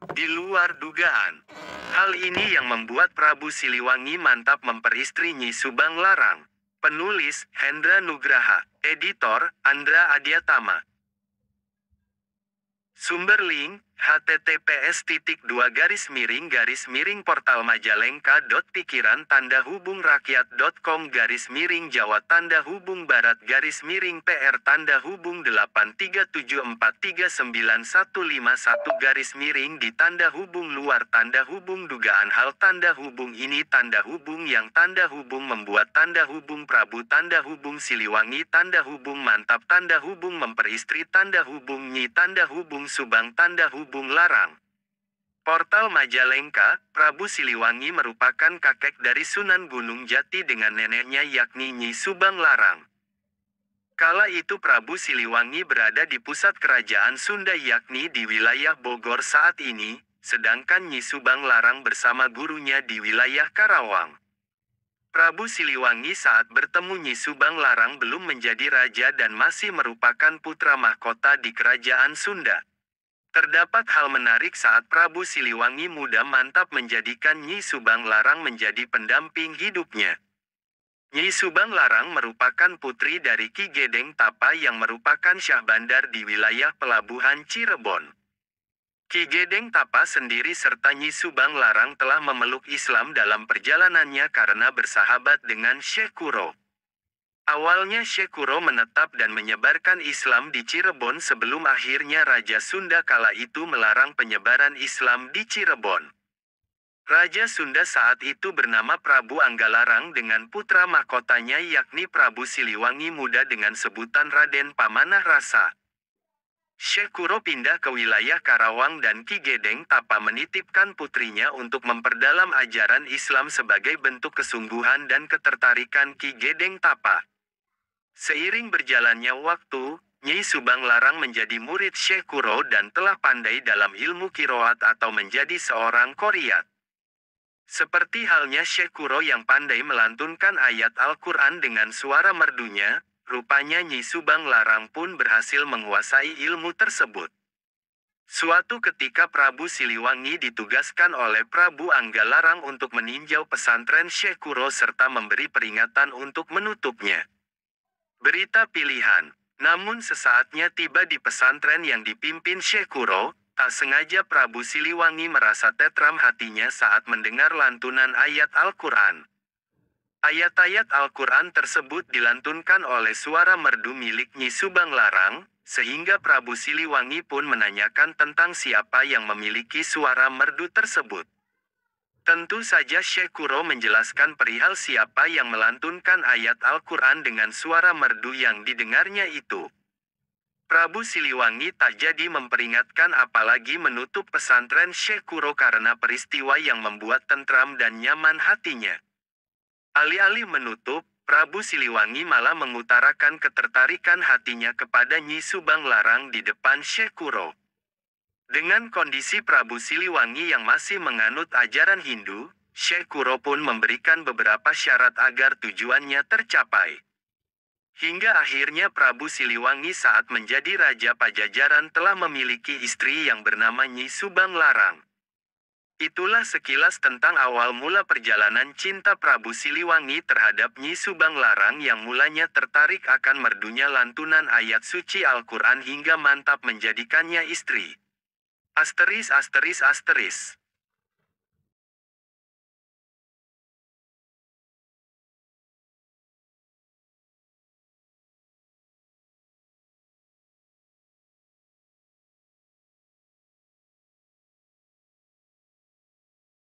Di luar dugaan. Hal ini yang membuat Prabu Siliwangi mantap memperistri Nyi Subang Larang. Penulis, Hendra Nugraha. Editor, Andra Adiatama. Sumber link, https://portal majalengka.pikiran tanda hubung rakyat.com/Jawa tanda hubung barat /PR tanda hubung 837439151 di tanda hubung luar tanda hubung dugaan hal tanda hubung ini tanda hubung yang tanda hubung membuat tanda hubung Prabu tanda hubung Siliwangi tanda hubung mantap tanda hubung memperistri tanda hubung Nyi tanda hubung Subang tanda hubung Larang. Portal Majalengka, Prabu Siliwangi merupakan kakek dari Sunan Gunung Jati dengan neneknya yakni Nyi Subang Larang. Kala itu Prabu Siliwangi berada di pusat kerajaan Sunda yakni di wilayah Bogor saat ini, sedangkan Nyi Subang Larang bersama gurunya di wilayah Karawang. Prabu Siliwangi saat bertemu Nyi Subang Larang belum menjadi raja dan masih merupakan putra mahkota di kerajaan Sunda. Terdapat hal menarik saat Prabu Siliwangi muda mantap menjadikan Nyi Subang Larang menjadi pendamping hidupnya. Nyi Subang Larang merupakan putri dari Ki Gedeng Tapa yang merupakan syah bandar di wilayah pelabuhan Cirebon. Ki Gedeng Tapa sendiri serta Nyi Subang Larang telah memeluk Islam dalam perjalanannya karena bersahabat dengan Syekh Kuro. Awalnya Syekh Kuro menetap dan menyebarkan Islam di Cirebon sebelum akhirnya Raja Sunda kala itu melarang penyebaran Islam di Cirebon. Raja Sunda saat itu bernama Prabu Anggalarang dengan putra mahkotanya yakni Prabu Siliwangi muda dengan sebutan Raden Pamanah Rasa. Syekh Kuro pindah ke wilayah Karawang dan Ki Gedeng Tapa menitipkan putrinya untuk memperdalam ajaran Islam sebagai bentuk kesungguhan dan ketertarikan Ki Gedeng Tapa. Seiring berjalannya waktu, Nyi Subang Larang menjadi murid Syekh Kuro dan telah pandai dalam ilmu kiroat atau menjadi seorang qoriat. Seperti halnya Syekh Kuro yang pandai melantunkan ayat Al-Quran dengan suara merdunya, rupanya Nyi Subang Larang pun berhasil menguasai ilmu tersebut. Suatu ketika Prabu Siliwangi ditugaskan oleh Prabu Anggalarang untuk meninjau pesantren Syekh Kuro serta memberi peringatan untuk menutupnya. Berita pilihan. Namun sesaatnya tiba di pesantren yang dipimpin Syekh Kuro, tak sengaja Prabu Siliwangi merasa tetram hatinya saat mendengar lantunan ayat Al-Quran. Ayat-ayat Al-Quran tersebut dilantunkan oleh suara merdu milik Nyi Subang Larang, sehingga Prabu Siliwangi pun menanyakan tentang siapa yang memiliki suara merdu tersebut. Tentu saja Syekh Kuro menjelaskan perihal siapa yang melantunkan ayat Al-Quran dengan suara merdu yang didengarnya itu. Prabu Siliwangi tak jadi memperingatkan apalagi menutup pesantren Syekh Kuro karena peristiwa yang membuat tentram dan nyaman hatinya. Alih-alih menutup, Prabu Siliwangi malah mengutarakan ketertarikan hatinya kepada Nyi Subang Larang di depan Syekh Kuro. Dengan kondisi Prabu Siliwangi yang masih menganut ajaran Hindu, Syekh Kuro pun memberikan beberapa syarat agar tujuannya tercapai. Hingga akhirnya Prabu Siliwangi saat menjadi Raja Pajajaran telah memiliki istri yang bernama Nyi Subang Larang. Itulah sekilas tentang awal mula perjalanan cinta Prabu Siliwangi terhadap Nyi Subang Larang yang mulanya tertarik akan merdunya lantunan ayat suci Al-Quran hingga mantap menjadikannya istri. ****.